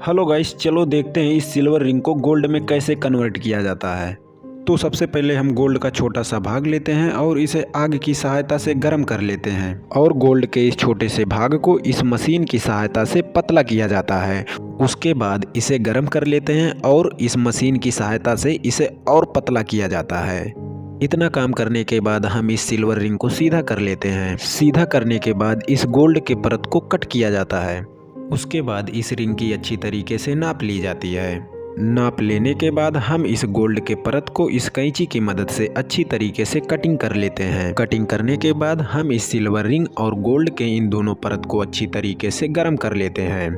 Hello guys, चलो देखते हैं इस सिल्वर रिंग को गोल्ड में कैसे कन्वर्ट किया जाता है। तो सबसे पहले हम गोल्ड का छोटा सा भाग लेते हैं और इसे आग की सहायता से गर्म कर लेते हैं और गोल्ड के इस छोटे से भाग को इस मशीन की सहायता से पतला किया जाता है। उसके बाद इसे गर्म कर लेते हैं और इस मशीन की सहायता से इसे और पतला किया जाता है। इतना काम करने के बाद हम इस सिल्वर रिंग को सीधा कर लेते हैं। सीधा करने के बाद इस गोल्ड के परत को कट किया जाता है। उसके बाद इस रिंग की अच्छी तरीके से नाप ली जाती है। नाप लेने के बाद हम इस गोल्ड के परत को इस कैंची की मदद से अच्छी तरीके से कटिंग कर लेते हैं। कटिंग करने के बाद हम इस सिल्वर रिंग और गोल्ड के इन दोनों परत को अच्छी तरीके से गर्म कर लेते हैं।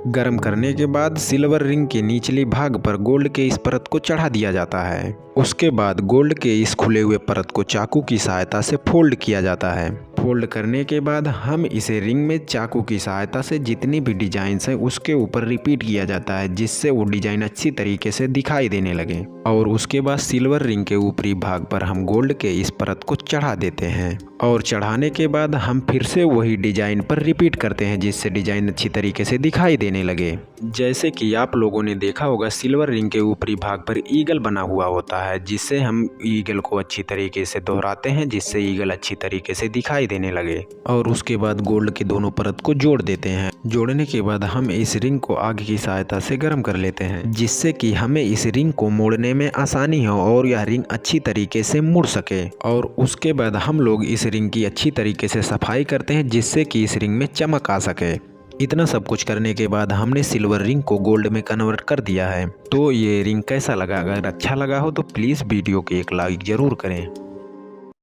गर्म करने के बाद सिल्वर रिंग के निचले भाग पर गोल्ड के इस परत को चढ़ा दिया जाता है। उसके बाद गोल्ड के इस खुले हुए परत को चाकू की सहायता से फोल्ड किया जाता है। फोल्ड करने के बाद हम इसे रिंग में चाकू की सहायता से जितनी भी डिजाइन है उसके ऊपर रिपीट किया जाता है, जिससे वो डिजाइन अच्छी तरीके से दिखाई देने लगे। और उसके बाद सिल्वर रिंग के ऊपरी भाग पर हम गोल्ड के इस परत को चढ़ा देते हैं और चढ़ाने के बाद हम फिर से वही डिजाइन पर रिपीट करते हैं, जिससे डिजाइन अच्छी तरीके से दिखाई देने लगे। जैसे कि आप लोगों ने देखा होगा, सिल्वर रिंग के ऊपरी भाग पर ईगल बना हुआ होता है, जिससे हम ईगल को अच्छी तरीके से दोहराते हैं, जिससे ईगल अच्छी तरीके से दिखाई देने लगे। और उसके बाद गोल्ड के दोनों परत को जोड़ देते हैं। जोड़ने के बाद हम इस रिंग को आग की सहायता से गर्म कर लेते हैं, जिससे कि हमें इस रिंग को मोड़ने में आसानी हो और यह रिंग अच्छी तरीके से मुड़ सके। और उसके बाद हम लोग इस रिंग की अच्छी तरीके से सफाई करते हैं, जिससे कि इस रिंग में चमक आ सके। इतना सब कुछ करने के बाद हमने सिल्वर रिंग को गोल्ड में कन्वर्ट कर दिया है। तो ये रिंग कैसा लगा? अगर अच्छा लगा हो तो प्लीज़ वीडियो को एक लाइक ज़रूर करें।